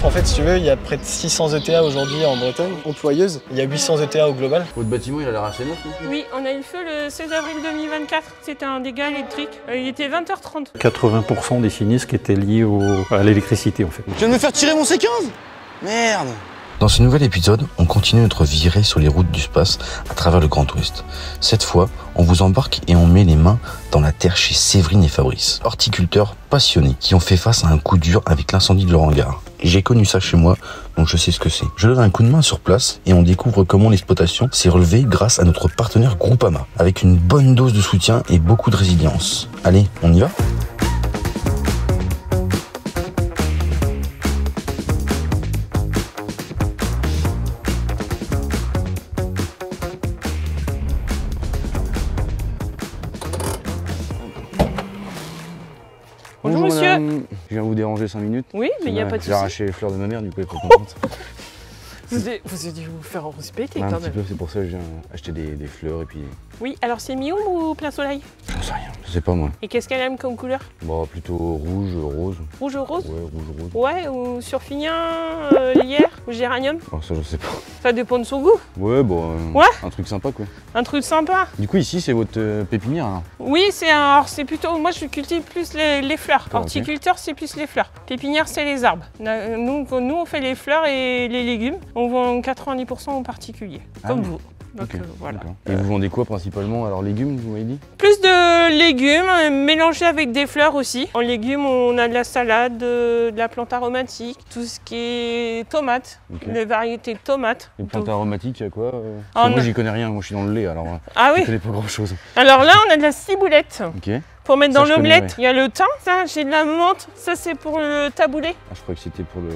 En fait, si tu veux, il y a près de 600 ETA aujourd'hui en Bretagne, employeuses. Il y a 800 ETA au global. Votre bâtiment, il a l'air assez neuf, non? Oui, on a eu le feu le 16 avril 2024. C'était un dégât électrique. Il était 20h30. 80% des sinistres qui étaient liés à l'électricité, en fait. Tu viens de me faire tirer mon C15? Merde! Dans ce nouvel épisode, on continue notre virée sur les routes du Space à travers le Grand Ouest. Cette fois, on vous embarque et on met les mains dans la terre chez Séverine et Fabrice, horticulteurs passionnés qui ont fait face à un coup dur avec l'incendie de leur hangar. J'ai connu ça chez moi, donc je sais ce que c'est. Je donne un coup de main sur place et on découvre comment l'exploitation s'est relevée grâce à notre partenaire Groupama, avec une bonne dose de soutien et beaucoup de résilience. Allez, on y va ? Bonjour monsieur. Madame. Je viens vous déranger 5 minutes. Oui, mais il n'y a pas de J'ai souci. arraché les fleurs de ma mère, du coup elle peut comprendre. Vous avez dû vous faire respecter Un quand petit même. peu, c'est pour ça que je viens acheter des fleurs et puis... Oui, alors c'est mi-ombre ou plein soleil? J'en sais rien, je sais pas moi. Et qu'est-ce qu'elle aime comme couleur? Bon, plutôt rouge, rose. Rouge ou rose? Ouais, rouge, rose. Ouais, ou surfinien, lierre ou géranium? Oh, ça je sais pas. Ça dépend de son goût. Ouais, bon, Ouais. un truc sympa quoi. Un truc sympa. Du coup ici c'est votre pépinière alors. Oui, alors c'est plutôt. Moi je cultive plus les fleurs. D'accord, Horticulteur, c'est plus les fleurs. Pépinière, c'est les arbres. Nous, on fait les fleurs et les légumes. On vend 90% aux particuliers, Ah comme oui. vous. Donc Ok, voilà. d'accord. Et vous vendez quoi principalement? Alors légumes, vous m'avez dit? Plus de légumes mélangés avec des fleurs aussi. En légumes, on a de la salade, de la plante aromatique, tout ce qui est tomates, Ok. les variétés de tomates. Les plantes Donc- aromatiques, il y a quoi Ah, moi non. j'y connais rien, moi je suis dans le lait alors Ah je oui. connais pas grand chose. Alors là, on a de la ciboulette. Ok. Ah Pour mettre Ça, dans je connais, l'omelette, ouais. il y a le thym, ça, j'ai de la menthe, ça c'est pour le taboulé. Je crois que c'était pour le...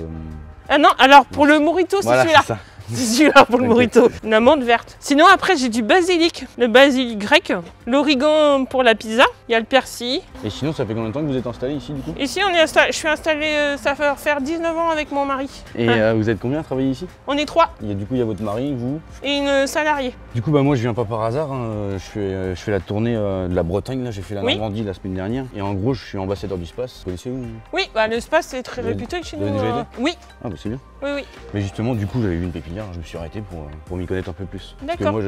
Ah non, alors pour le morito, c'est Voilà, celui-là. c'est ça. C'est celui-là pour le Ok. morito. La menthe verte. Sinon, après, j'ai du basilic, le basilic grec, l'origan pour la pizza, il y a le persil. Et sinon ça fait combien de temps que vous êtes installé ici du coup? Ici, je suis installée, ça va faire 19 ans avec mon mari. Et Ouais. vous êtes combien à travailler ici? On est 3 Du coup il y a votre mari, vous. et une salariée. Du coup bah moi je viens pas par hasard, hein. Je fais la tournée de la Bretagne, là j'ai fait la Oui. Normandie la semaine dernière. Et en gros je suis ambassadeur du Space, vous connaissez où? Oui, bah, le space c'est très Vous avez- réputé chez vous nous. avez déjà Oui, Ah bah c'est bien. oui, oui. Mais justement du coup j'avais vu une pépinière, je me suis arrêté pour m'y connaître un peu plus. Parce que D'accord. moi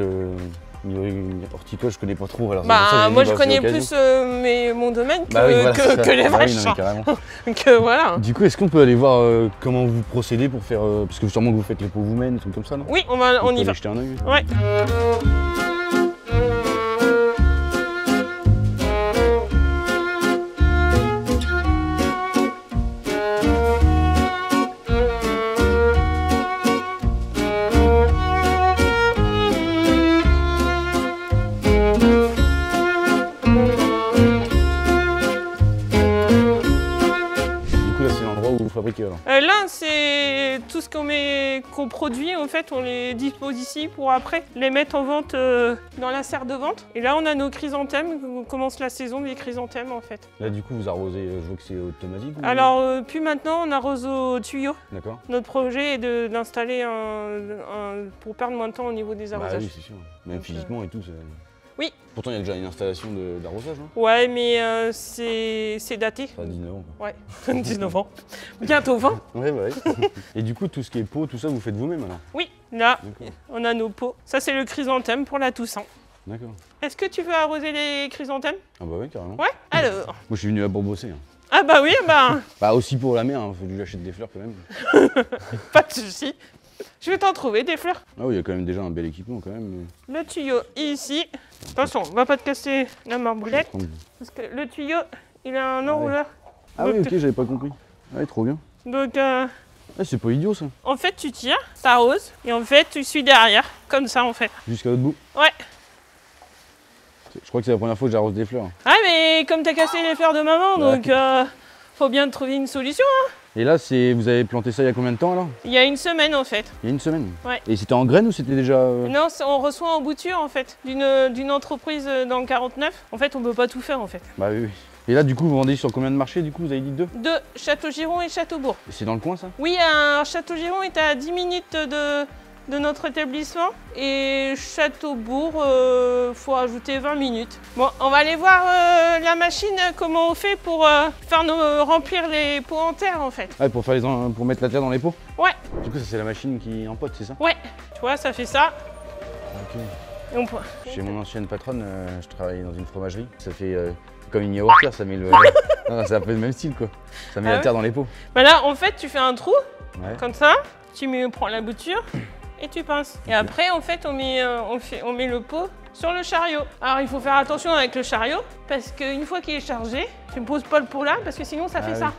horticole je connais pas trop. Alors c'est pour ça que Bah, j'ai dit, moi je c'est connais l'occasion. plus mon domaine Bah oui, voilà, c'est ça. que les Bah vrais oui, non, mais champs. carrément. Donc voilà. Du coup, est-ce qu'on peut aller voir comment vous procédez pour faire... parce que sûrement que vous faites les pots vous-même, des trucs comme ça, non? Oui, on y peut va. aller jeter un œil. Ouais. Du coup, là, c'est l'endroit où vous fabriquez alors. Là, c'est tout ce qu'on produit, en fait, on les dispose ici pour après les mettre en vente dans la serre de vente. Et là, on a nos chrysanthèmes, on commence la saison des chrysanthèmes, en fait. Là, du coup, vous arrosez, je vois que c'est automatique. ou- Alors, puis maintenant, on arrose au tuyau. D'accord. Notre projet est d'installer pour perdre moins de temps au niveau des Bah arrosages. oui, c'est sûr. Même Donc, physiquement et tout. Oui. Pourtant, il y a déjà une installation d'arrosage, hein. Ouais, mais c'est daté. Ça a 19 ans, quoi. Ouais, 19 ans. Bientôt 20. Ouais, bah oui. Et du coup, tout ce qui est pot, tout ça, vous faites vous-même alors? Oui, là, D'accord. on a nos pots. Ça, c'est le chrysanthème pour la Toussaint. D'accord. Est-ce que tu veux arroser les chrysanthèmes? Ah bah oui, carrément. Ouais. Alors. Moi, je suis venu là pour bosser. Hein. Ah bah oui, bah, Bah aussi pour la mer, hein. Faut que j'achète des fleurs quand même. pas de souci. Je vais t'en trouver des fleurs. Ah oui, il y a quand même déjà un bel équipement quand même. Le tuyau ici. Attention, on va pas te casser la marboulette. Mais... Parce que le tuyau, il a un enrouleur. Ah oui, ok, j'avais pas compris. Ouais, trop bien. Donc, Ah, c'est pas idiot ça. en fait, tu tires, t'arroses, et en fait, tu suis derrière. Comme ça, en fait. Jusqu'à l'autre bout. Ouais. Je crois que c'est la première fois que j'arrose des fleurs. Ah, mais comme t'as cassé les fleurs de maman, Ouais. donc faut bien trouver une solution. Et là, vous avez planté ça il y a combien de temps alors? Il y a une semaine, en fait. Il y a une semaine. Ouais. Et c'était en graines ou c'était déjà... Non, on reçoit en bouture, en fait, d'une entreprise dans le 49. En fait, on peut pas tout faire, en fait. Bah oui, oui. Et là, du coup, vous vendez sur combien de marchés du coup? Vous avez dit 2? De Château-Giron et Châteaubourg. Et c'est dans le coin ça? Oui, Château-Giron est à 10 minutes de notre établissement. Et Châteaubourg, faut rajouter 20 minutes. Bon, on va aller voir la machine, comment on fait pour remplir les pots en terre en fait. Ouais, pour mettre la terre dans les pots. Ouais. Du coup, ça c'est la machine qui empote, c'est ça? Ouais. Tu vois, ça fait ça. Ok. Et on... Chez mon ancienne patronne, je travaillais dans une fromagerie. Ça fait comme une yaourtière, ça met le... non, c'est un peu le même style quoi. Ça met la terre dans les pots. Bah là, en fait, tu fais un trou, comme ça. Tu prends la bouture et tu pinces. Et après, en fait, on met le pot sur le chariot. Alors, il faut faire attention avec le chariot, parce qu'une fois qu'il est chargé, tu ne poses pas le pot là, parce que sinon, ça fait ça.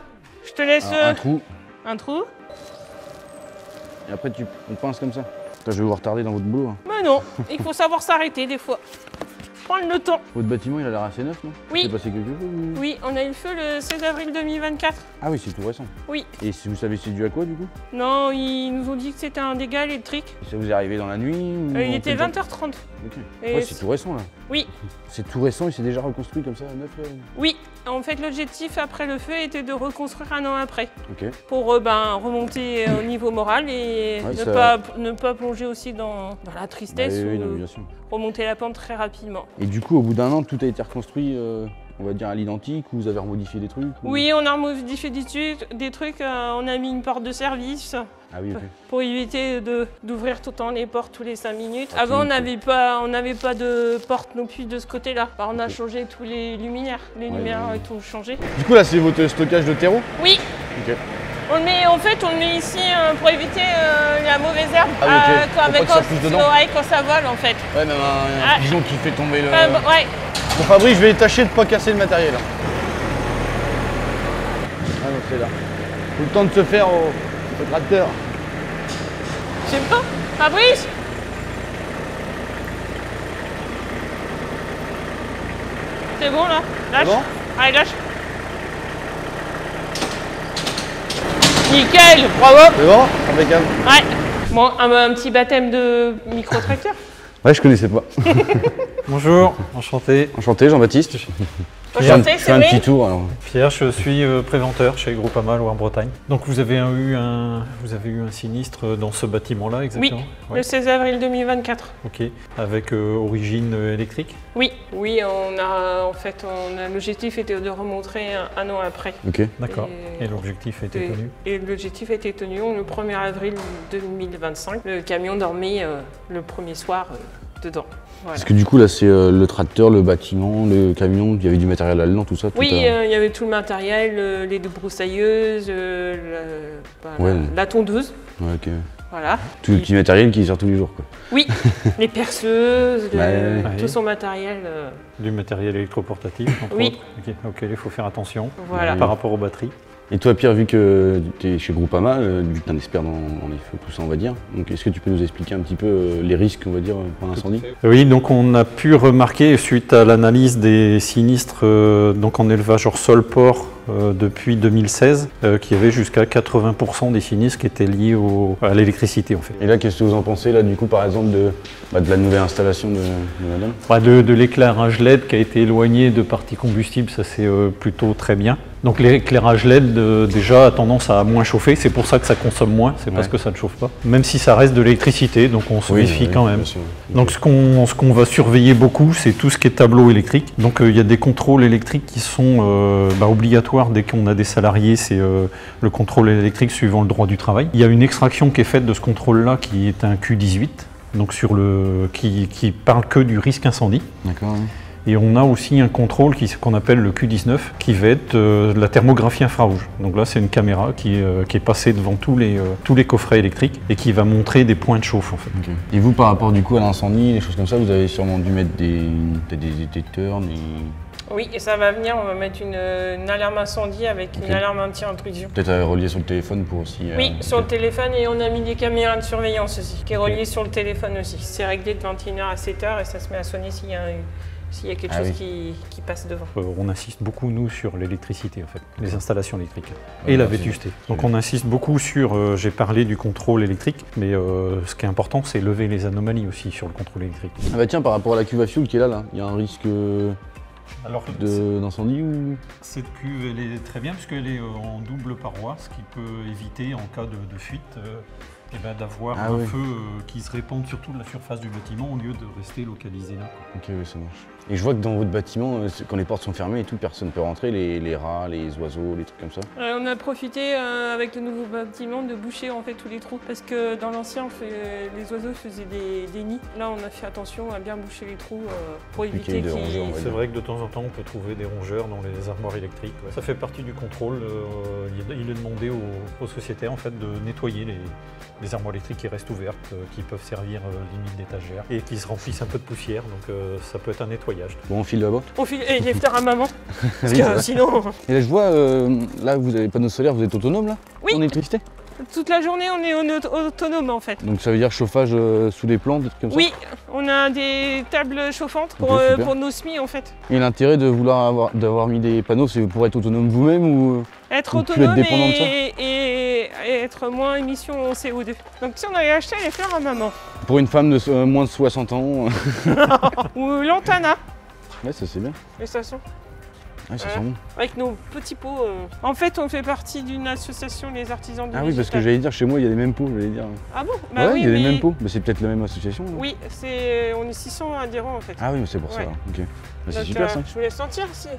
Je te laisse... Alors, un trou. Un trou. Et après, on pince comme ça. Putain, je vais vous retarder dans votre boulot. Hein. Mais non, il faut savoir s'arrêter des fois. Prendre le temps. Votre bâtiment, il a l'air assez neuf, non? Oui. Il s'est passé quelque chose ou... Oui, on a eu le feu le 16 avril 2024. Ah oui, c'est tout récent. Oui. Et si vous savez c'est dû à quoi, du coup? Non, ils nous ont dit que c'était un dégât électrique. Et ça vous est arrivé dans la nuit ou Il était 20h30. Ok. Et ouais, c'est tout récent, là. Oui. C'est tout récent, il s'est déjà reconstruit comme ça, neuf là. Oui. En fait, l'objectif après le feu était de reconstruire un an après. Ok. Pour remonter au niveau moral et ne pas plonger aussi dans la tristesse oui, ou non, bien sûr. remonter la pente très rapidement. Et du coup, au bout d'un an, tout a été reconstruit, on va dire à l'identique, ou vous avez remodifié des trucs ou... Oui, on a modifié des trucs, on a mis une porte de service. Ah oui, ok. Pour éviter d'ouvrir tout le temps les portes tous les 5 minutes. Avant, on n'avait pas de porte non plus de ce côté-là. On a changé tous les luminaires. Les lumières ont tout changé. Du coup, là, c'est votre stockage de terreau? Oui. Ok. On le met ici pour éviter la mauvaise herbe. Quand ça vole, en fait. Ouais, même un pigeon qui fait tomber le... ouais. Bon, Fabrice, je vais tâcher de pas casser le matériel. Ah non, c'est là. Faut le temps de se faire au tracteur. Je sais pas. Fabrice? C'est bon là? Lâche. Bon Allez, lâche. Nickel, bravo. C'est bon? Impeccable. Ouais. Bon, un petit baptême de micro-tracteur. Ouais, je connaissais pas. Bonjour, enchanté. Enchanté, Jean-Baptiste. Enchanté, je fais un petit tour alors. Pierre, je suis préventeur chez Groupama Loire-Bretagne. Donc vous avez eu un sinistre dans ce bâtiment-là exactement? Oui, le 16 avril 2024. Ok, avec origine électrique? Oui, l'objectif était de remontrer un an après. Ok. D'accord. Et l'objectif a été tenu? Et l'objectif a été tenu le 1er avril 2025. Le camion dormait le premier soir dedans. Voilà. Parce que du coup là c'est le tracteur, le bâtiment, le camion, il y avait du matériel là-dedans, tout ça? Oui, il y avait tout le matériel, les débroussailleuses, la tondeuse. Ouais, ok. Voilà. Tout le petit matériel qui sort tous les jours quoi. Oui, les perceuses, tout son matériel. Du matériel électroportatif entre oui. autres. Ok, il faut faire attention par rapport aux batteries. Et toi Pierre, vu que tu es chez Groupama, vu que tu es un expert dans les feux, tout ça on va dire, donc est-ce que tu peux nous expliquer un petit peu les risques on va dire pour l'incendie? Oui, donc on a pu remarquer suite à l'analyse des sinistres donc en élevage hors sol port depuis 2016 qu'il y avait jusqu'à 80% des sinistres qui étaient liés à l'électricité en fait. Et là qu'est-ce que vous en pensez là du coup par exemple de la nouvelle installation de madame? De l'éclairage LED qui a été éloigné de parties combustibles, ça c'est plutôt très bien. Donc l'éclairage LED déjà a tendance à moins chauffer, c'est pour ça que ça consomme moins, c'est parce que ça ne chauffe pas. Même si ça reste de l'électricité, donc on se méfie quand même. Donc ce qu'on va surveiller beaucoup, c'est tout ce qui est tableau électrique. Donc il y a des contrôles électriques qui sont obligatoires dès qu'on a des salariés, c'est le contrôle électrique suivant le droit du travail. Il y a une extraction qui est faite de ce contrôle-là qui est un Q18, donc qui parle que du risque incendie. D'accord. Oui. Et on a aussi un contrôle qu'on appelle le Q19, qui va être la thermographie infrarouge. Donc là, c'est une caméra qui est passée devant tous les coffrets électriques et qui va montrer des points de chauffe en fait. Okay. Et vous, par rapport du coup à l'incendie, les choses comme ça, vous avez sûrement dû mettre des détecteurs, Oui, et ça va venir, on va mettre une alarme incendie avec une alarme anti-intrusion. Peut-être à relier sur le téléphone pour aussi... Oui, sur le téléphone, et on a mis des caméras de surveillance aussi, qui est relié sur le téléphone aussi. C'est réglé de 21h à 7h et ça se met à sonner s'il y a quelque chose qui passe devant. On insiste beaucoup, nous, sur l'électricité, en fait, les installations électriques et la vétusté. Donc on insiste beaucoup sur, j'ai parlé du contrôle électrique, mais ce qui est important, c'est lever les anomalies aussi sur le contrôle électrique. Ah bah tiens, par rapport à la cuve à fioul qui est là, il y a un risque d'incendie ou... Cette cuve, elle est très bien, puisqu'elle est en double paroi, ce qui peut éviter, en cas de fuite, Et ben, d'avoir Ah un oui. feu qui se répande sur toute la surface du bâtiment au lieu de rester localisé là. Ok, oui, ça marche. Et je vois que dans votre bâtiment, quand les portes sont fermées et tout, personne ne peut rentrer, les rats, les oiseaux, les trucs comme ça. On a profité avec le nouveau bâtiment de boucher en fait tous les trous parce que dans l'ancien les oiseaux faisaient des nids. Là on a fait attention à bien boucher les trous pour éviter de rongeurs, on va C'est vrai que de temps en temps on peut trouver des rongeurs dans les armoires électriques. Ouais. Ça fait partie du contrôle. Il est demandé aux sociétaires en fait, de nettoyer les armoires électriques qui restent ouvertes, qui peuvent servir limite d'étagères et qui se remplissent un peu de poussière. Donc ça peut être un nettoyage. Bon, on file là-bas. On file et les faire à maman. Parce Oui, que ça va. sinon, Et là, je vois, là, vous avez panneaux solaires, vous êtes autonome là Oui. En électricité? toute la journée on est autonome en fait. Donc ça veut dire chauffage sous les plans, des trucs comme ça? Oui, on a des tables chauffantes Ok, super. pour nos semis en fait. Et l'intérêt de d'avoir mis des panneaux, c'est pour être autonome vous-même ou Être Ou plus être autonome dépendant de ça. et être moins émission en CO2. Donc si on avait acheté les fleurs à maman. pour une femme de moins de 60 ans? Ou l'antana, Ouais, ça c'est bien. les stations. Ouais, ça Ouais. sent bon. Avec nos petits pots. En fait, on fait partie d'une association, les artisans du Ah oui, parce que végétal. j'allais dire, chez moi, il y a les mêmes pots, j'allais dire. Ah bon? Ouais, oui, il y a les mais- mêmes pots. Bah, c'est peut-être la même association. hein. Oui, on est 600 adhérents en fait. Ah oui, mais c'est pour ça. Ouais. alors. Ok. Bah, c'est Donc, super ça. je vous laisse sentir si.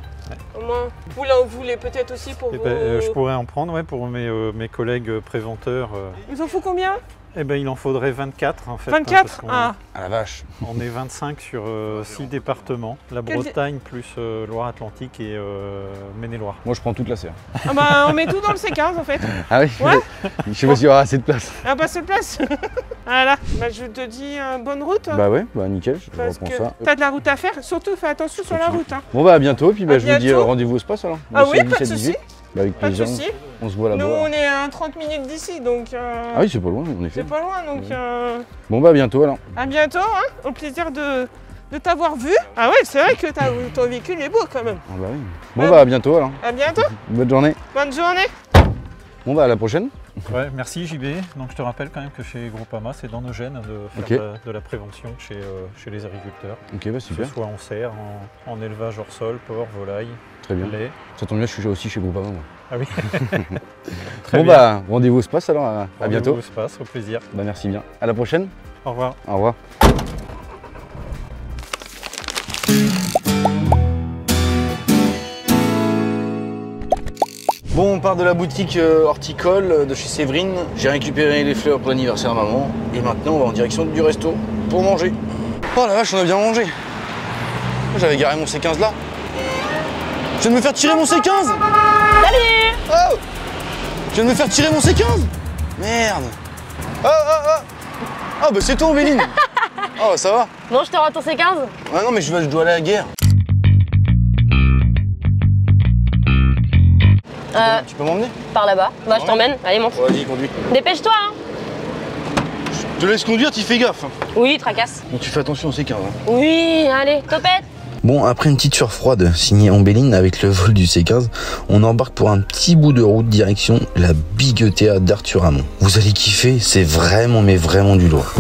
Au moins, vous voulez peut-être aussi pour Eh vos... ben, je pourrais en prendre pour mes collègues préventeurs. Il en faut combien? Eh ben, il en faudrait 24 en fait. 24? parce Ah, Ah la vache. On est 25 sur 6 départements. La Quel- Bretagne plus Loire-Atlantique et Maine-et-Loire. Moi, je prends toute la serre. ah bah, on met tout dans le C15 en fait. Ah oui. Ouais. Je sais pas s'il y aura assez de place. Ah bah, c'est place. Voilà, bah, je te dis bonne route. Bah ouais, bah nickel, je Parce reprends que ça. t'as de la route à faire, surtout fais attention sur la Continue. route. Hein. Bon bah à bientôt, puis bah, À je vous dis bientôt. rendez-vous au space alors. Ah Le oui, 16, pas de 17, souci. 18. Bah, avec Pas de plaisir. souci. On se voit là-bas. Nous, on est à 30 minutes d'ici, donc Ah oui, c'est pas loin en effet. c'est pas loin. Donc Bon bah à bientôt alors. à bientôt, hein. Au plaisir de t'avoir vu. Ah ouais, c'est vrai que ton véhicule est beau quand même. Ah bah oui. Bon Ouais. bah à bientôt alors. À bientôt, Bonne journée. bonne journée. Bon bah à la prochaine. Ouais, merci JB. Donc je te rappelle quand même que chez Groupama, c'est dans nos gènes de faire Ok. de la prévention chez les agriculteurs. Ok bah Que ce super. soit en serre, en élevage hors sol, porc, volaille, Très bien. lait. Ça tombe bien, je suis aussi chez Groupama moi. Ah oui. Très Bon bien. bah rendez-vous au space alors. À Rendez-vous bientôt. au space, au plaisir. Bah merci bien. À la prochaine. Au revoir. Au revoir. Bon, on part de la boutique horticole de chez Séverine. J'ai récupéré les fleurs pour l'anniversaire à maman. Et maintenant, on va en direction du resto pour manger. Oh la vache, on a bien mangé. J'avais garé mon C15 là. Je viens de me faire tirer mon C15. Salut. Oh, je viens de me faire tirer mon C15. Merde. Oh, oh, oh. Ah bah c'est toi, Béline. Oh, ça va. Bon, je te rends ton C15. Ah non, mais je dois aller à la guerre. Tu peux m'emmener? Par là-bas. Bah, je Ouais. t'emmène. Allez, monte. Vas-y, conduis. Dépêche-toi, hein. Je te laisse conduire, tu fais gaffe. Oui, tracasse. Donc tu fais attention au C15. Hein. Oui, allez, topette. Bon, après une petite sueur froide signée Ambéline avec le vol du C15, on embarque pour un petit bout de route direction la Big Théâtre d'Arthur Hamon. Vous allez kiffer, c'est vraiment mais vraiment du lourd.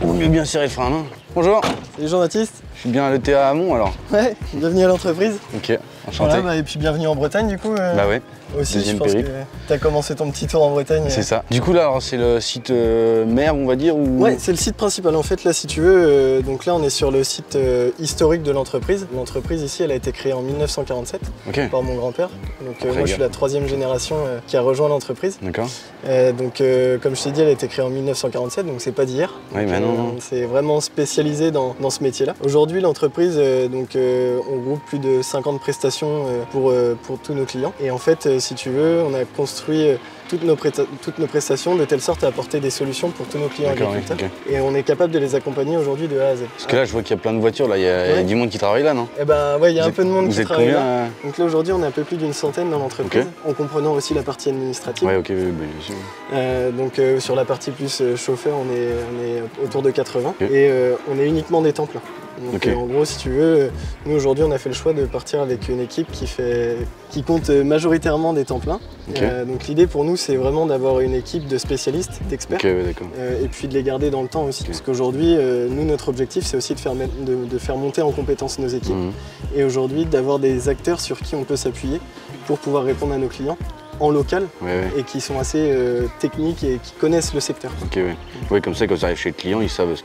Vaut mieux bien serrer le frein, non? Bonjour, Salut Jean-Baptiste. je suis bien à l'ETA à Hamon alors. Ouais, bienvenue à l'entreprise. Ok, enchanté. Voilà, bah, et puis bienvenue en Bretagne du coup. Bah ouais, Aussi, deuxième je pense périple. que tu as commencé ton petit tour en Bretagne. c'est ça. Du coup là, alors, c'est le site mère, on va dire ou... Ouais, c'est le site principal. En fait, là, si tu veux, donc là, on est sur le site historique de l'entreprise. L'entreprise ici, elle a été créée en 1947 Ok, par mon grand-père. Donc Après moi, je suis guerre. la 3e génération qui a rejoint l'entreprise. d'accord. Donc, comme je t'ai dit, elle a été créée en 1947, donc c'est pas d'hier. Oui, Donc, bah non. C'est vraiment spécialisé dans ce métier-là. Aujourd'hui, l'entreprise, on groupe plus de 50 prestations pour tous nos clients. Et en fait, si tu veux, on a construit toutes nos prestations de telle sorte à apporter des solutions pour tous nos clients D'accord, oui, agriculteurs. ok. Et on est capable de les accompagner aujourd'hui de A à Z. Parce que là, je vois qu'il y a plein de voitures, là, il y a Ouais. du monde qui travaille là, non? Eh ben ouais, il y a Vous un peu de monde Vous qui êtes travaille combien là. Donc là aujourd'hui on est un peu plus d'une centaine dans l'entreprise, Ok. en comprenant aussi la partie administrative. Ouais, ok, oui, bah, bien sûr. Donc sur la partie plus chauffeur on est autour de 80 Ok. et on est uniquement des temps pleins. Donc en gros, si tu veux, nous aujourd'hui on a fait le choix de partir avec une équipe qui compte majoritairement des temps pleins. Donc l'idée pour nous c'est vraiment d'avoir une équipe de spécialistes, d'experts, et puis de les garder dans le temps aussi. Parce qu'aujourd'hui, nous notre objectif c'est aussi de faire monter en compétence nos équipes et aujourd'hui d'avoir des acteurs sur qui on peut s'appuyer pour pouvoir répondre à nos clients en local et qui sont assez techniques et qui connaissent le secteur. Oui, comme ça, quand ils arrivent chez le client, ils savent,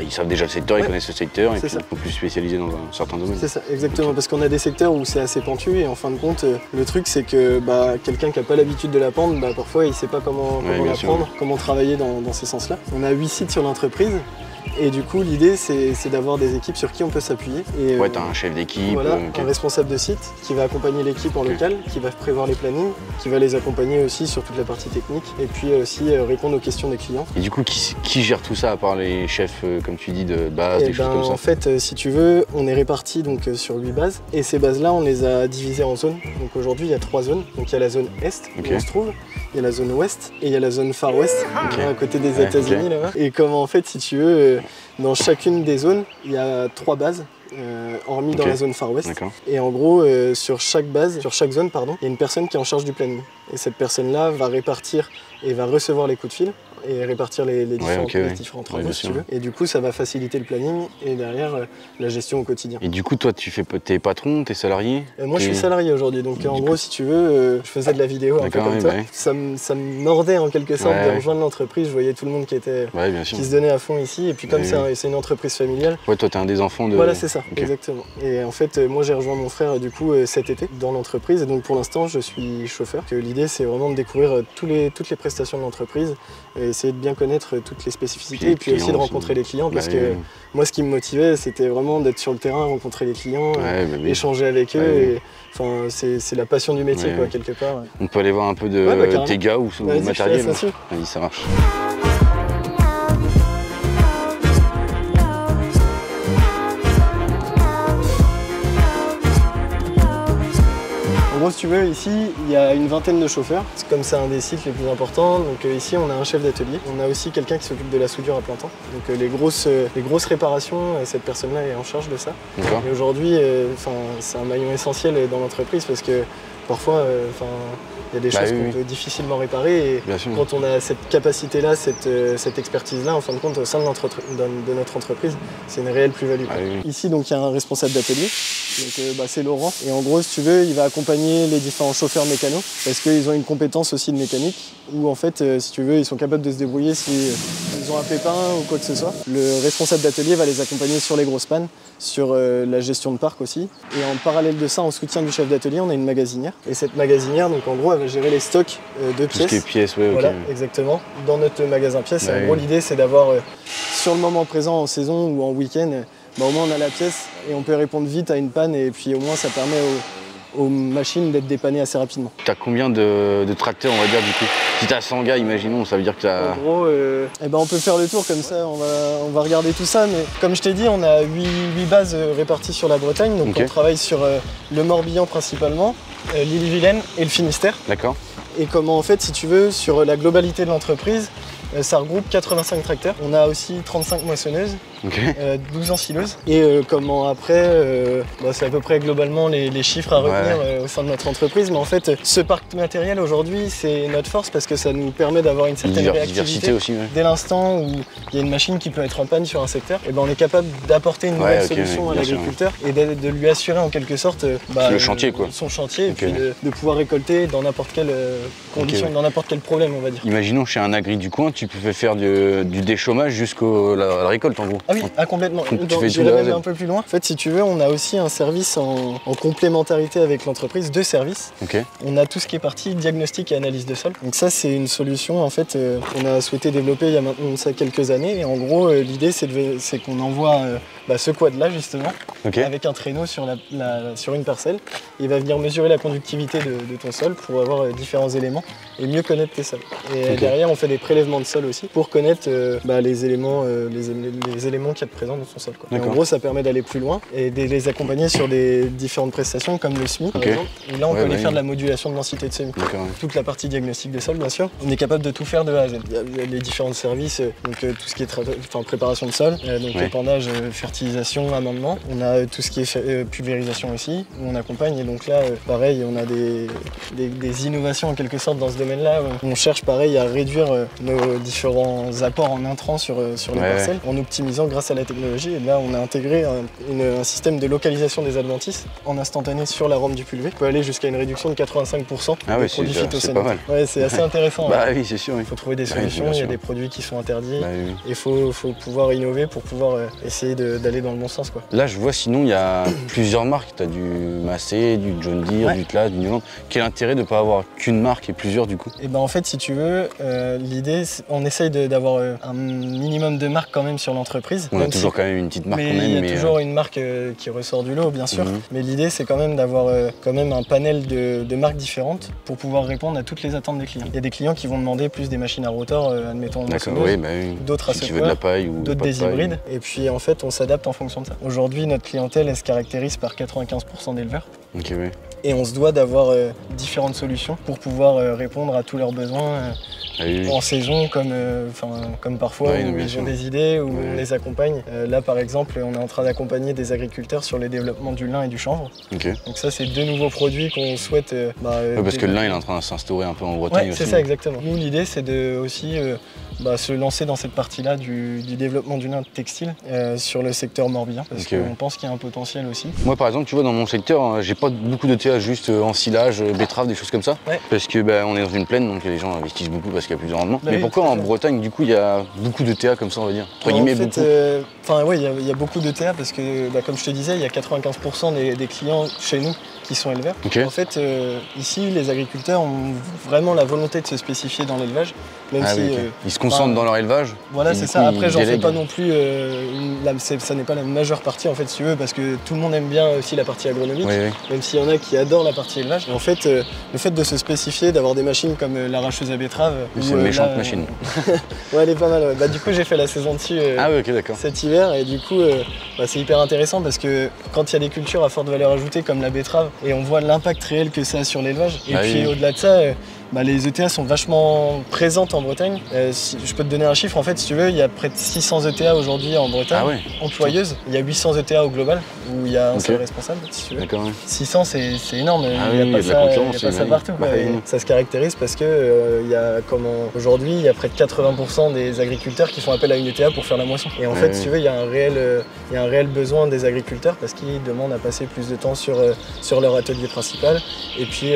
ils savent déjà le secteur, ils connaissent le secteur et puis ils sont plus spécialisés dans un certain domaine. C'est ça, exactement, parce qu'on a des secteurs où c'est assez pentu et en fin de compte, le truc c'est que quelqu'un qui n'a pas l'habitude de la pente, parfois il ne sait pas comment la prendre, comment travailler dans ces sens-là. On a 8 sites sur l'entreprise. Et du coup, l'idée, c'est d'avoir des équipes sur qui on peut s'appuyer. T'as un chef d'équipe. Voilà, un responsable de site qui va accompagner l'équipe en local, qui va prévoir les plannings, qui va les accompagner aussi sur toute la partie technique et puis aussi répondre aux questions des clients. Et du coup, qui gère tout ça à part les chefs, comme tu dis, de base, des choses comme ça? En fait, si tu veux, on est répartis sur 8 bases et ces bases-là, on les a divisées en zones. Donc aujourd'hui, il y a 3 zones. Donc il y a la zone Est où on se trouve, il y a la zone Ouest et il y a la zone Far West, à côté des États-Unis là-bas. Et comment en fait, si tu veux, dans chacune des zones, il y a 3 bases, hormis dans la zone Far West. Et en gros, sur chaque zone, il y a une personne qui est en charge du planning. Et cette personne-là va répartir et va recevoir les coups de fil et répartir les différents travaux, si tu veux. Et du coup, ça va faciliter le planning et derrière, la gestion au quotidien. Et du coup, toi, t'es patron, t'es salarié? Moi, je suis salarié aujourd'hui. Donc, en gros, si tu veux, je faisais de la vidéo un peu comme toi. Ça me mordait en quelque sorte de rejoindre l'entreprise. Je voyais tout le monde qui se donnait à fond ici. Et puis, comme c'est une entreprise familiale. Ouais, toi, t'es un des enfants de. Voilà, c'est ça, exactement. Et en fait, moi, j'ai rejoint mon frère, du coup, cet été dans l'entreprise. Et donc, pour l'instant, je suis chauffeur. L'idée, c'est vraiment de découvrir toutes les prestations de l'entreprise. Essayer de bien connaître toutes les spécificités et puis aussi de rencontrer les clients parce que moi ce qui me motivait c'était vraiment d'être sur le terrain, rencontrer les clients, échanger avec eux. Enfin, c'est la passion du métier quoi, quelque part. On peut aller voir un peu de tes gars ou matériel. Vas-y, ça marche. En gros, si tu veux, ici, il y a une vingtaine de chauffeurs. C'est comme c'est un des sites les plus importants. Donc ici, on a un chef d'atelier. On a aussi quelqu'un qui s'occupe de la soudure à plein temps. Donc les grosses réparations, cette personne-là est en charge de ça. Et aujourd'hui, c'est un maillon essentiel dans l'entreprise parce que parfois, il y a des choses qu'on peut difficilement réparer et quand on a cette capacité-là, cette expertise-là, en fin de compte, au sein de notre entreprise, c'est une réelle plus-value. Ici, donc, il y a un responsable d'atelier, c'est Laurent. Et en gros, si tu veux, il va accompagner les différents chauffeurs mécanos parce qu'ils ont une compétence aussi de mécanique où, en fait, si tu veux, ils sont capables de se débrouiller s'ils ont un pépin ou quoi que ce soit. Le responsable d'atelier va les accompagner sur les grosses pannes, sur la gestion de parc aussi. Et en parallèle de ça, en soutien du chef d'atelier, on a une magasinière. Et cette magasinière, donc en gros, elle va gérer les stocks de pièces. Tout ce qui est pièces, voilà, exactement. Dans notre magasin pièces, en gros, l'idée, c'est d'avoir, sur le moment présent, en saison ou en week-end, au moins on a la pièce et on peut répondre vite à une panne et puis au moins ça permet aux machines d'être dépannées assez rapidement. T'as combien de tracteurs, on va dire, du coup? Si t'as 100 gars, imaginons, ça veut dire que t'as... En gros, on peut faire le tour comme ça, on va regarder tout ça, mais comme je t'ai dit, on a 8 bases réparties sur la Bretagne, donc on travaille sur le Morbihan principalement, l'Ille-et-Vilaine et le Finistère. D'accord. Et comment en fait, si tu veux, sur la globalité de l'entreprise, ça regroupe 85 tracteurs. On a aussi 35 moissonneuses, 12 ensileuses. Et comment après, c'est à peu près globalement les chiffres à retenir au sein de notre entreprise. Mais en fait, ce parc matériel aujourd'hui, c'est notre force parce que ça nous permet d'avoir une certaine réactivité aussi, dès l'instant où il y a une machine qui peut être en panne sur un secteur. Et on est capable d'apporter une nouvelle solution à l'agriculteur et de lui assurer en quelque sorte le chantier, quoi. Son chantier et puis de pouvoir récolter dans n'importe quelle condition, dans n'importe quel problème, on va dire. Imaginons chez un agri du coin, tu peux faire du déchômage jusqu'à la récolte en gros. Ah oui, complètement. J'irais même un peu plus loin. En fait, si tu veux, on a aussi un service en complémentarité avec l'entreprise, 2 services. On a tout ce qui est partie diagnostic et analyse de sol. Donc ça, c'est une solution en fait qu'on a souhaité développer il y a maintenant quelques années. Et en gros, l'idée, c'est qu'on envoie ce quad-là justement, avec un traîneau sur une parcelle. Il va venir mesurer la conductivité de ton sol pour avoir différents éléments et mieux connaître tes sols. Et derrière, on fait des prélèvements de sol aussi pour connaître les éléments éléments qu'il y a de présent dans son sol, quoi. Et en D'accord. gros, ça permet d'aller plus loin et de les accompagner sur des différentes prestations comme le SMI par Ok. exemple. Et là, on Ouais, peut aller bah faire oui. de la modulation de densité de semis. D'accord, ouais. Toute la partie diagnostic des sols, bien sûr. On est capable de tout faire de A à Z. Il y a les différents services, donc tout ce qui est préparation de sol, donc Ouais. épandage, fertilisation, amendement. On a tout ce qui est pulvérisation aussi, où on accompagne. Et donc là, pareil, on a des innovations en quelque sorte dans ce domaine-là. On cherche pareil à réduire nos différents apports en intrants sur les Ouais, parcelles en optimisant grâce à la technologie. Et là, on a intégré un système de localisation des adventices en instantané sur la rampe du pulvé. On peut aller jusqu'à une réduction de 85% Ah des ouais, produits c'est pas phytosanitaires. mal. Ouais, c'est assez intéressant. Bah ouais. oui, c'est sûr. Oui. Il faut trouver des Bah oui, solutions, bien il y a sûr. des produits qui sont interdits. Bah oui. Il faut pouvoir innover pour pouvoir essayer d'aller dans le bon sens, quoi. Là, je vois sinon, il y a plusieurs marques. Tu as du Massey, du John Deere, Ouais. du Claas, du New Holland. Quel intérêt de ne pas avoir qu'une marque et plusieurs du coup? Et ben en fait, si tu veux, l'idée, on essaye d'avoir un minimum de marques quand même sur l'entreprise. On a même toujours si- quand même une petite marque mais quand même. il y a toujours une marque qui ressort du lot, bien sûr. Mhm. Mais l'idée, c'est quand même d'avoir quand même un panel de marques différentes pour pouvoir répondre à toutes les attentes des clients. Il y a des clients qui vont demander plus des machines à rotor, admettons en D'accord, moissonneuse, oui, bah oui. d'autres à Si tu veux de la paille ou d'autres pas de des paille. hybrides. Et puis en fait, on s'adapte en fonction de ça. Aujourd'hui, notre clientèle, elle se caractérise par 95% d'éleveurs. Ok, oui. Et on se doit d'avoir différentes solutions pour pouvoir répondre à tous leurs besoins Ah oui, oui. en saison comme parfois Ouais, où non, bien ils sûr. ont des idées, où Ouais. on les accompagne. Là par exemple, on est en train d'accompagner des agriculteurs sur le développement du lin et du chanvre. Ok. Donc ça, c'est deux nouveaux produits qu'on souhaite... Ouais, parce que le lin, il est en train de s'instaurer un peu en Bretagne Ouais, aussi. c'est ça exactement. Nous, l'idée, c'est de aussi se lancer dans cette partie-là du développement du lin textile sur le secteur morbihan, parce Ok, qu'on ouais. pense qu'il y a un potentiel aussi. Moi, par exemple, tu vois, dans mon secteur, j'ai pas beaucoup de TA, juste ensilage, betterave, des choses comme ça. Ouais. Parce que on est dans une plaine, donc les gens investissent beaucoup parce qu'il y a plus de rendement. Bah Mais oui, pourquoi tout à en fait. Bretagne, du coup, il y a beaucoup de TA comme ça, on va dire? Entre En guillemets, fait, beaucoup. il y a beaucoup de TA parce que, comme je te disais, il y a 95% des clients chez nous qui sont éleveurs. Ok. En fait, ici, les agriculteurs ont vraiment la volonté de se spécifier dans l'élevage, même Ah si... oui, ok. Ils se concentrent dans leur élevage. Voilà, et c'est du ça. coup, Après, ils j'en fais délèguent. pas non plus... ça n'est pas la majeure partie, en fait, si tu veux, parce que tout le monde aime bien aussi la partie agronomique, Oui, oui. même s'il y en a qui adorent la partie élevage. Et en fait, le fait de se spécifier, d'avoir des machines comme l'arracheuse à betterave... C'est ou, une méchante là, machine. Ouais, elle est pas mal. Ouais. Bah, du coup, j'ai fait la saison dessus Ah oui, ok, d'accord. cet hiver et du coup, c'est hyper intéressant parce que quand il y a des cultures à forte valeur ajoutée comme la betterave et on voit l'impact réel que ça a sur l'élevage. Et Ah puis oui. au-delà de ça, les ETA sont vachement présentes en Bretagne. Si je peux te donner un chiffre, en fait, si tu veux, il y a près de 600 ETA aujourd'hui en Bretagne, Ah ouais. employeuses. Il y a 800 ETA au global où il y a un Ok. seul responsable, si tu veux. D'accord, oui. 600, c'est énorme. Ah Il n'y a oui, pas il y a de la ça, concurrence, il y a pas ça oui. partout, quoi. Bah Et oui. ça se caractérise parce que aujourd'hui, il y a près de 80% des agriculteurs qui font appel à une ETA pour faire la moisson. Et en fait, Ouais. si tu veux, il y a un réel besoin des agriculteurs parce qu'ils demandent à passer plus de temps sur leur atelier principal. Et puis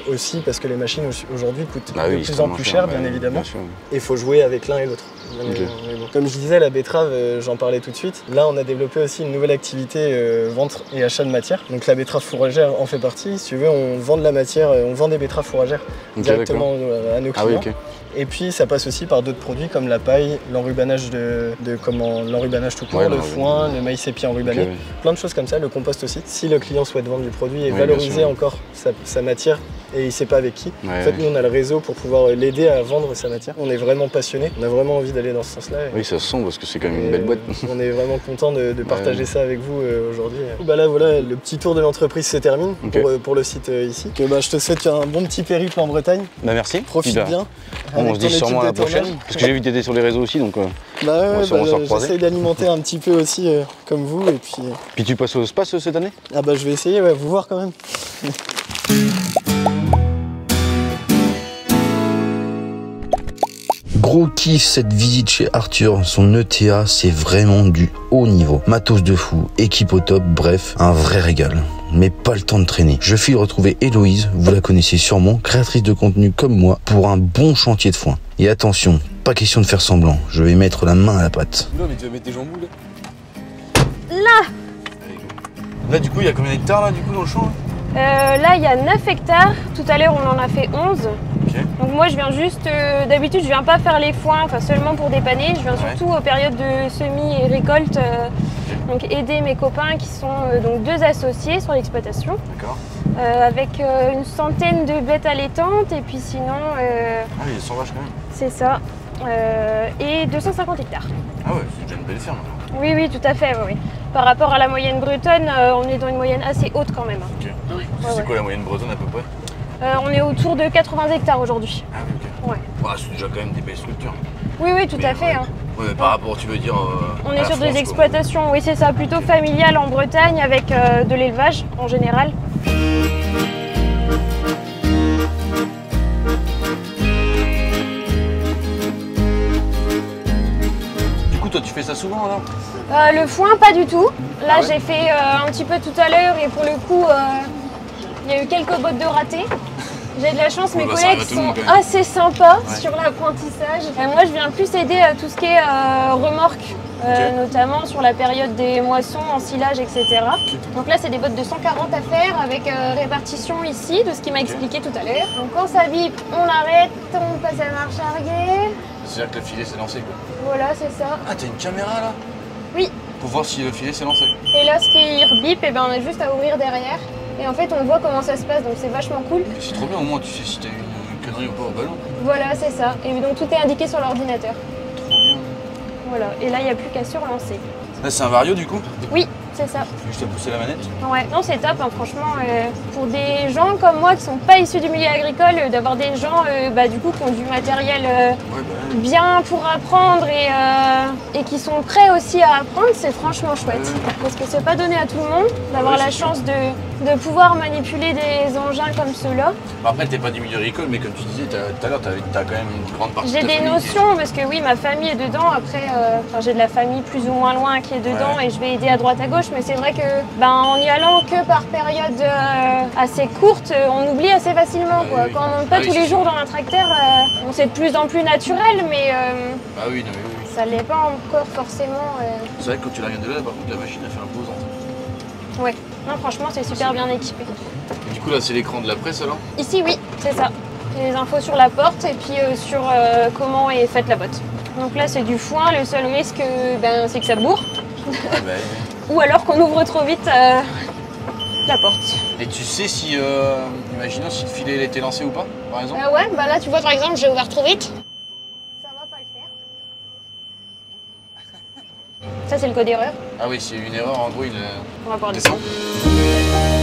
aussi parce que les machines aujourd'hui coûtent Bah de oui, plus en plus cher, bien bah, évidemment. Bien sûr. Et il faut jouer avec l'un et l'autre. Ok. Mais bon. Comme je disais, la betterave, j'en parlais tout de suite. Là, on a développé aussi une nouvelle activité vente et achat de matière. Donc la betterave fourragère en fait partie. Si tu veux, on vend de la matière, on vend des betteraves fourragères Ok, directement à nos Ah clients. oui, ok. Et puis ça passe aussi par d'autres produits comme la paille, l'enrubanage l'enrubanage tout court, Ouais, le foin, le maïs épi enrubané, Ok, ouais. plein de choses comme ça, le compost aussi. Si le client souhaite vendre du produit et Oui, valoriser bien sûr. encore sa matière et il ne sait pas avec qui, Ouais, en fait ouais. nous on a le réseau pour pouvoir l'aider à vendre sa matière. On est vraiment passionné, on a vraiment envie d'aller dans ce sens-là. Oui, ça se sent parce que c'est quand même une belle boîte. On est vraiment content de partager Ouais. ça avec vous aujourd'hui. Là voilà, le petit tour de l'entreprise se termine Ok. pour le site ici. Je te souhaite un bon petit périple en Bretagne. Bah merci. Profite Puis, bah, bien. On avec se ton dit sûrement à la équipe de prochaine. tournage. Parce que j'ai vu que t'étais sur les réseaux aussi, donc. Bah ouais, sûrement se recroiser. j'essaye d'alimenter un petit peu aussi comme vous et puis Puis tu passes au space cette année? je vais essayer, vous voir quand même. Gros kiff cette visite chez Arthur, son ETA c'est vraiment du haut niveau. Matos de fou, équipe au top, bref, un vrai régal. Mais pas le temps de traîner. Je file retrouver Héloïse, vous la connaissez sûrement, créatrice de contenu comme moi, pour un bon chantier de foin. Et attention, pas question de faire semblant, je vais mettre la main à la pâte. Là, mais tu vas mettre tes jambes où là? Là, du coup, il y a combien d'hectares là, du coup, dans le champ? Là, il y a 9 hectares. Tout à l'heure, on en a fait 11. Ok. Donc moi, je viens juste... D'habitude, je viens pas faire les foins, seulement pour dépanner. Je viens Ouais. surtout aux périodes de semis et récolte. Donc aider mes copains qui sont donc 2 associés sur l'exploitation. D'accord. Avec une centaine de bêtes allaitantes. Et puis sinon, Ah oui, il y a 100 vaches quand même. c'est ça. et 250 hectares. Ah ouais, c'est déjà une belle ferme. Oui, oui, tout à fait. Oui, oui. Par rapport à la moyenne bretonne, on est dans une moyenne assez haute quand même. Ok. Ouais, C'est ouais. quoi la moyenne bretonne à peu près? On est autour de 80 hectares aujourd'hui. Ah oui, ok. Ouais. Ouais, c'est déjà quand même des belles structures. Oui, oui, tout Mais à fait. ouais. Hein. Ouais, mais par rapport, tu veux dire. On à est la sur France, des quoi. exploitations, oui, c'est ça, plutôt familiales en Bretagne avec de l'élevage en général. Du coup, toi, tu fais ça souvent alors? Le foin, pas du tout. Là, Ah ouais j'ai fait un petit peu tout à l'heure et pour le coup, il y a eu quelques bottes de ratés. J'ai de la chance, Ouais, mes bah, ça collègues arrive à tout le sont monde, quand même. assez sympas Ouais. sur l'apprentissage. Moi, je viens plus aider à tout ce qui est remorque, notamment sur la période des moissons, ensilage, etc. Donc là, c'est des bottes de 140 à faire avec répartition ici, de ce qu'il m'a expliqué tout à l'heure. Donc quand ça bip, on arrête, on passe à marche arrière. C'est-à-dire que le filet s'est lancé quoi. Voilà, c'est ça. Ah, t'as une caméra là? Oui. Pour voir si le filet s'est lancé. Et là, ce qui bip, eh ben, on a juste à ouvrir derrière. Et en fait, on voit comment ça se passe, donc c'est vachement cool. C'est trop bien, au moins tu sais si t'as eu une connerie ou pas au ballon. Voilà, c'est ça. Et donc tout est indiqué sur l'ordinateur. Trop bien. Voilà. Et là, il n'y a plus qu'à surlancer. Là, c'est un Vario du coup? Oui, c'est ça. Je t'ai poussé la manette. Ouais, non, c'est top, hein, franchement. Pour des gens comme moi qui sont pas issus du milieu agricole, d'avoir des gens du coup qui ont du matériel Ouais, bien pour apprendre et qui sont prêts aussi à apprendre, c'est franchement chouette. Parce que c'est pas donné à tout le monde d'avoir Ouais, la c'est sûr. chance de pouvoir manipuler des engins comme ceux-là. Après, t'es pas du milieu agricole, mais comme tu disais tout à l'heure, t'as quand même une grande partie J'ai de ta des famille qui- notions parce que oui, ma famille est dedans. Après, j'ai de la famille plus ou moins loin qui est dedans Ouais. et je vais aider à droite à gauche. Mais c'est vrai que en y allant que par période assez courte, on oublie assez facilement. Ouais, Quoi. oui. Quand on monte pas Ah oui, tous les c'est jours sûr. dans un tracteur, c'est de plus en plus naturel, mais Ah oui, non, mais oui. ça l'est pas encore forcément. C'est vrai que quand tu la regardes de là, par contre, la machine a fait imposante. Ouais. Non, franchement, c'est super bien équipé. Et du coup, là, c'est l'écran de la presse alors? Ici, oui, c'est ça. Les infos sur la porte et puis sur comment est faite la botte. Donc là, c'est du foin. Le seul risque, c'est que ça bourre. Ah bah oui. Ou alors qu'on ouvre trop vite la porte. Et tu sais si, imaginons si le filet il a été lancé ou pas, par exemple? Ouais, là tu vois par exemple, j'ai ouvert trop vite. Ça va pas le faire. Ça c'est le code erreur. Ah oui, s'il y a eu une erreur, en gros, il On va pouvoir descend. descendre.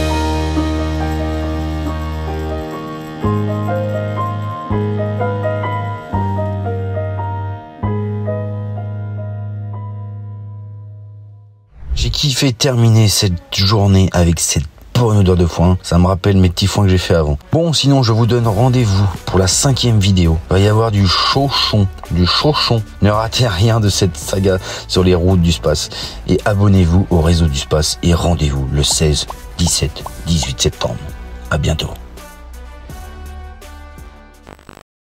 J'ai kiffé terminer cette journée avec cette bonne odeur de foin. Ça me rappelle mes petits foins que j'ai fait avant. Bon, sinon, je vous donne rendez-vous pour la 5e vidéo. Il va y avoir du chauchon. Ne ratez rien de cette saga sur les routes du Space. Et abonnez-vous au réseau du Space et rendez-vous le 16, 17, 18 septembre. À bientôt.